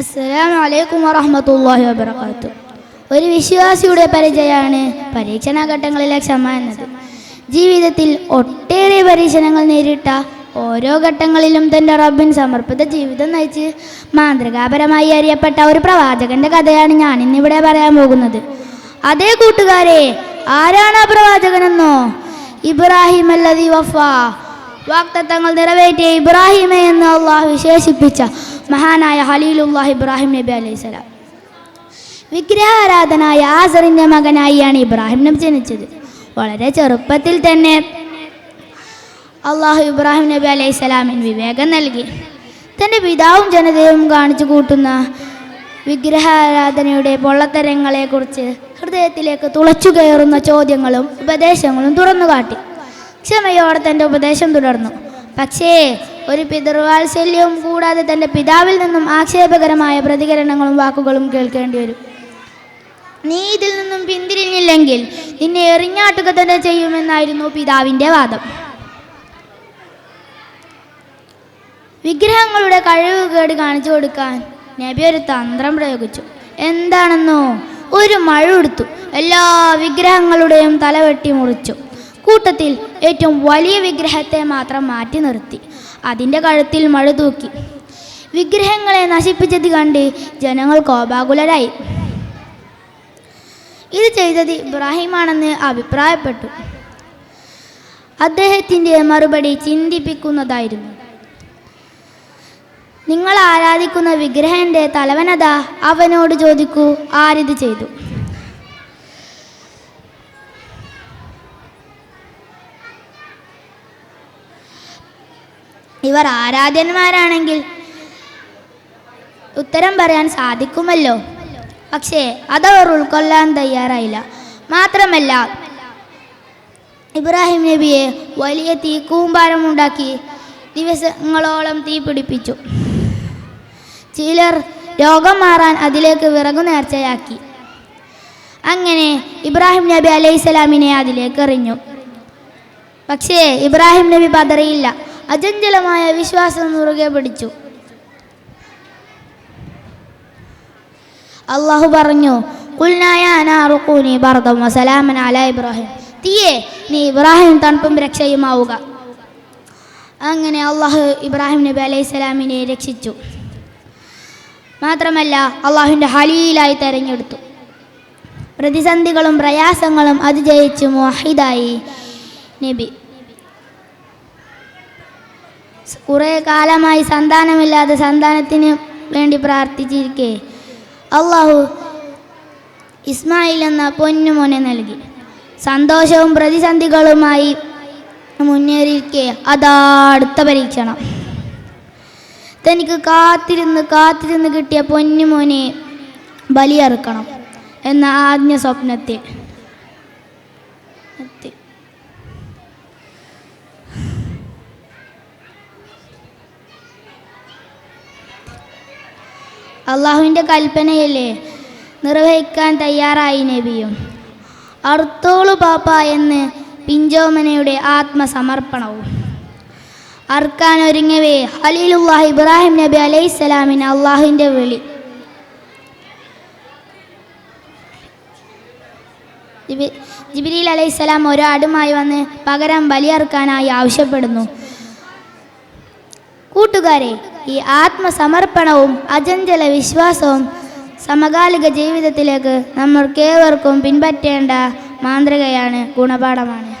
അസ്സലാമു അലൈക്കും വറഹ്മത്തുള്ളാഹി വബറകാതുഹു. ഒരു വിശ്വാസിയുടെ പരിചയമാണ് പരീക്ഷണഘട്ടങ്ങളിലെ ക്ഷമ എന്നത്. ജീവിതത്തിൽ ഒട്ടേറെ പരീക്ഷണങ്ങൾ നേരിട്ട ഓരോ ഘട്ടങ്ങളിലും തൻ്റെ റബ്ബിന് സമർപ്പിത ജീവിതം നയിച്ച് മാതൃകാപരമായി അറിയപ്പെട്ട ഒരു പ്രവാചകന്റെ കഥയാണ് ഞാൻ ഇന്നിവിടെ പറയാൻ പോകുന്നത്. അതേ കൂട്ടുകാരെ, ആരാണ് ആ പ്രവാചകനെന്നോ? ഇബ്രാഹിം അല്ലദീ വഫാ, വാഗ്ദത്തങ്ങൾ നിറവേറ്റിയ ഇബ്രാഹിമെ എന്ന് അള്ളാഹു വിശേഷിപ്പിച്ച മഹാനായ ഖലീലുല്ലാഹ് ഇബ്രാഹിം നബി അലൈഹിസ്സലാം. വിഗ്രഹാരാധനായ ആസറിൻ്റെ മകനായിയാണ് ഇബ്രാഹിം നബി ജനിച്ചത്. വളരെ ചെറുപ്പത്തിൽ തന്നെ അള്ളാഹു ഇബ്രാഹിം നബി അലൈഹിസ്സലാമിന് വിവേകം നൽകി. തൻ്റെ പിതാവും ജനതയും കാണിച്ചു കൂട്ടുന്ന വിഗ്രഹാരാധനയുടെ പൊള്ളത്തരങ്ങളെക്കുറിച്ച് ഹൃദയത്തിലേക്ക് തുളച്ചു കയറുന്ന ചോദ്യങ്ങളും ഉപദേശങ്ങളും തുറന്നു കാട്ടി. ക്ഷമയോടെ തൻ്റെ ഉപദേശം തുടർന്നു. പക്ഷേ ഒരു പിതൃവാത്സല്യവും കൂടാതെ തൻ്റെ പിതാവിൽ നിന്നും ആക്ഷേപകരമായ പ്രതികരണങ്ങളും വാക്കുകളും കേൾക്കേണ്ടി വരും. നീ ഇതിൽ നിന്നും പിന്തിരിഞ്ഞില്ലെങ്കിൽ നിന്നെ എറിഞ്ഞാട്ടുക തന്നെ ചെയ്യുമെന്നായിരുന്നു പിതാവിൻ്റെ വാദം. വിഗ്രഹങ്ങളുടെ കഴിവുകേട് കാണിച്ചു കൊടുക്കാൻ നബി ഒരു തന്ത്രം പ്രയോഗിച്ചു. എന്താണെന്നോ? ഒരു മഴ എടുത്തു എല്ലാ വിഗ്രഹങ്ങളുടെയും തല വെട്ടി മുറിച്ചു. കൂട്ടത്തിൽ ഏറ്റവും വലിയ വിഗ്രഹത്തെ മാത്രം മാറ്റി നിർത്തി അതിൻ്റെ കഴുത്തിൽ മഴ തൂക്കി. വിഗ്രഹങ്ങളെ നശിപ്പിച്ചത് കണ്ട് ജനങ്ങൾ കോപാകുലരായി. ഇത് ചെയ്തത് ഇബ്രാഹിമാണെന്ന് അഭിപ്രായപ്പെട്ടു. അദ്ദേഹത്തിൻ്റെ മറുപടി ചിന്തിപ്പിക്കുന്നതായിരുന്നു. നിങ്ങൾ ആരാധിക്കുന്ന വിഗ്രഹൻ്റെ തലവനതാ, അവനോട് ചോദിക്കൂ ആരിത് ചെയ്തു. ഇവർ ആരാധ്യന്മാരാണെങ്കിൽ ഉത്തരം പറയാൻ സാധിക്കുമല്ലോ. പക്ഷേ അതവർ ഉൾക്കൊള്ളാൻ തയ്യാറായില്ല. മാത്രമല്ല, ഇബ്രാഹിം നബിയെ വലിയ തീക്കൂമ്പാരമുണ്ടാക്കി ദിവസങ്ങളോളം തീ പിടിപ്പിച്ചു. ചിലർ രോഗം മാറാൻ അതിലേക്ക് വിറകു നേർച്ചയാക്കി. അങ്ങനെ ഇബ്രാഹിം നബി അലൈഹിസ്സലാമിനെ അതിലേക്ക് എറിഞ്ഞു. പക്ഷേ ഇബ്രാഹിം നബി പതറിയില്ല. അചഞ്ചലമായ വിശ്വാസം മുറുകെ പിടിച്ചു. അള്ളാഹു പറഞ്ഞു, ഇബ്രാഹിം, തീയേ നീ ഇബ്രാഹിം തണുപ്പും രക്ഷയുമാവുക. അങ്ങനെ അള്ളാഹു ഇബ്രാഹിം നബി അലൈഹിസ്സലാമിനെ രക്ഷിച്ചു. മാത്രമല്ല അള്ളാഹുവിൻ്റെ ഖലീലായി തെരഞ്ഞെടുത്തു. പ്രതിസന്ധികളും പ്രയാസങ്ങളും അതിജയിച്ചു മുവഹിദായി നബി. കുറേ കാലമായി സന്താനമില്ലാതെ സന്താനത്തിന് വേണ്ടി പ്രാർത്ഥിച്ചിരിക്കെ അള്ളാഹു ഇസ്മായിൽ എന്ന പൊന്നുമോനെ നൽകി. സന്തോഷവും പ്രതിസന്ധികളുമായി മുന്നേറിയിരിക്കെ അതാ അടുത്ത പരീക്ഷണം. തനിക്ക് കാത്തിരുന്ന് കിട്ടിയ പൊന്നുമോനെ ബലിയറുക്കണം എന്ന ആജ്ഞ സ്വപ്നത്തിൽ അള്ളാഹുവിൻ്റെ കൽപ്പനയല്ലേ നിർവഹിക്കാൻ തയ്യാറായി നബിയും. അർത്തോളു പാപ്പ എന്ന് പിഞ്ചോമനയുടെ ആത്മസമർപ്പണവും. അർക്കാൻ ഒരുങ്ങവേ ഖലീലുല്ലാഹ് ഇബ്രാഹിം നബി അലൈഹിസ്സലാമിന് അള്ളാഹുവിൻ്റെ വിളി. ജിബ്രീൽ അലൈഹിസ്സലാം ഒരാടുമായി വന്ന് പകരം ബലിയർക്കാനായി ആവശ്യപ്പെടുന്നു. കൂട്ടുകാരെ, ഈ ആത്മസമർപ്പണവും അചഞ്ചല വിശ്വാസവും സമകാലിക ജീവിതത്തിലേക്ക് നമ്മൾക്കേവർക്കും പിൻപറ്റേണ്ട മാതൃകയാണ്, ഗുണപാഠമാണ്.